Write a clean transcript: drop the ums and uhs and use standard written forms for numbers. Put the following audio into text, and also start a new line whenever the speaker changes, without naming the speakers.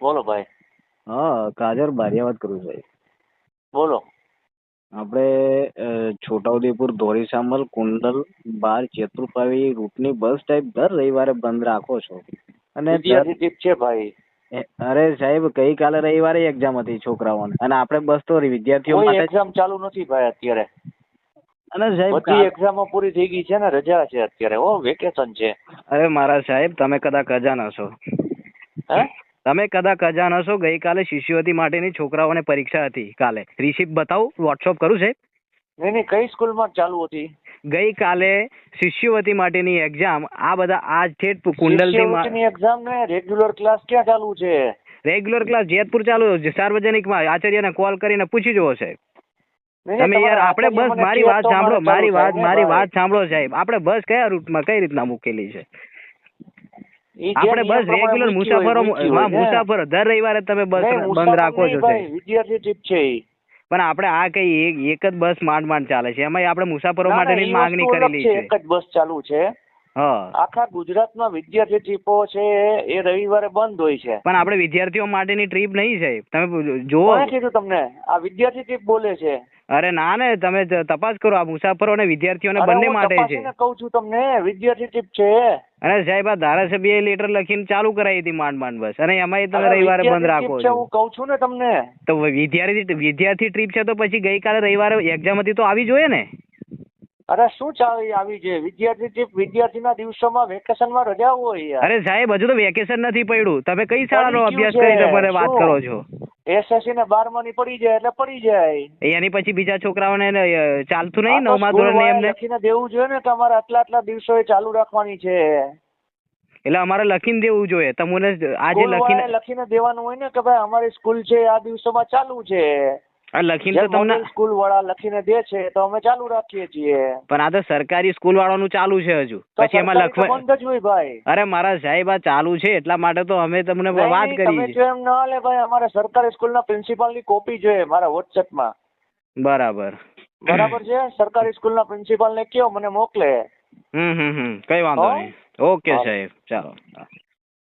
બોલો ભાઈ.
હા, કાજર બારિયા વાત કરું સાહેબ.
બોલો.
આપણે છોટાઉદેપુર, ધોરીસામલ, કુંડલ, બાર, જેતપુરપાવી રૂટની બસ ટાઈપ દર રવિવારે બંધ રાખો છો અને
વિદ્યાર્થી ટીપ છે ભાઈ.
અરે સાહેબ, ગઈકાલે રવિવારે એક્ઝામ હતી છોકરાઓને અને આપણે બસ તો વિદ્યાર્થીઓ
કોઈ
માટે
એક્ઝામ ચાલુ નથી ભાઈ અત્યારે.
અને સાહેબ
બધી એક્ઝામો પૂરી થઈ ગઈ છે ને, રજા છે અત્યારે. વેકેશન છે.
અરે મારા સાહેબ, તમે કદાચ અજાણ હશો.
હે?
તમે કદાચ અજાણ હશો, ગઈકાલે શિષ્યવૃત્તિ માટેની છોકરાઓને પરીક્ષા હતી. કાલે રિસિપ્ટ બતાવું, વોટ્સઅપ કરું છે.
નહીં, કઈ સ્કૂલમાં ચાલુ હતી?
ગઈકાલે શિષ્યવૃત્તિ માટેની એક્ઝામ. આ બધા આજ ઠેઠ કુંડલની
એક્ઝામ ને રેગ્યુલર ક્લાસ ક્યાં ચાલુ છે?
રેગ્યુલર ક્લાસ જેતપુર ચાલુ છે. સાર્વજનિકમાં આચાર્યને કોલ કરીને પૂછી જુઓ સાહેબ. તમે યાર, આપણે બસ મારી વાત સાંભળો, મારી વાત સાંભળો સાહેબ. આપણે બસ કયા રૂટમાં કઈ રીતના મૂકેલી છે? આપણે બસ રેગ્યુલર મુસાફરો દર રવિવારે તમે બસ બંધ રાખો છો સાહેબ.
વિદ્યાર્થી ટીપ છે.
પણ આપણે આ કઈ એક જ બસ માંડ ચાલે છે, એમાં આપણે મુસાફરો માટેની માંગણી કરેલી છે.
એક જ બસ ચાલુ છે.
હા,
આખા ગુજરાતમાં વિદ્યાર્થી ટ્રીપો છે એ રવિવારે બંધ હોય છે.
પણ આપણે વિદ્યાર્થીઓ માટેની ટ્રીપ નહીં સાહેબ. તમે જોવો.
કોણે કીધું તમને આ વિદ્યાર્થી ટ્રીપ બોલે છે?
અરે ના ને, તમે તપાસ કરો. આ મુસાફરો અને વિદ્યાર્થીઓને બંને માટે છે.
કહું છું તમને, વિદ્યાર્થી ટ્રીપ છે.
અને સાહેબ, આ ધારાસભ્યએ લેટર લખીને ચાલુ કરાવી હતી માંડ બસ, અને એમાં તમે રવિવારે બંધ રાખો છો.
હું કહું છું ને તમને.
તો વિદ્યાર્થી ટ્રીપ છે તો પછી ગઈકાલે રવિવારે એક્ઝામ હતી તો આવી જોઈએ ને.
અરે શું આવી છે વિદ્યાર્થી ટ્રીપ? વિદ્યાર્થીના દિવસોમાં વેકેશનમાં રજા હોય.
અરે સાહેબ, હજુ તો વેકેશન નથી પડ્યું. તમે કઈ શાળાનો અભ્યાસ કરી તમારે વાત કરો છો?
એસએસસી ને 12મા ની પડી જાય એટલે પડી જાય.
એની પછી બીજા છોકરાઓને ચાલતું નહીં? 9મા ધોરણની એમને
લખીને દેવું જોઈએ ને કે અમારે આટલા દિવસો ચાલુ રાખવાની છે.
એટલે અમારે લખીને દેવું જોઈએ. તમને આજે
લખીને દેવાનું હોય ને કે ભાઈ અમારી સ્કૂલ છે આ દિવસોમાં ચાલુ છે.
લખીને તો તમને
સ્કૂલ વાળા લખીને દે છે તો અમે ચાલુ રાખીએ છીએ.
પણ આ તો સરકારી સ્કૂલ વાળાનું ચાલુ છે હજુ. પછી એમાં લખવા
બંધ જ હોય ભાઈ.
અરે મારા સાહેબ, આ ચાલુ છે એટલા માટે તો અમે તમને વાત કરી છે.
એમ ના લે ભાઈ, અમારે સરકારી સ્કૂલના પ્રિન્સિપાલની કોપી જોઈએ મારા વોટ્સએપમાં.
બરાબર
છે. સરકારી સ્કૂલના પ્રિન્સિપાલને કયો મને મોકલે.
કઈ વાંધો નહીં. ઓકે સાહેબ, ચાલો.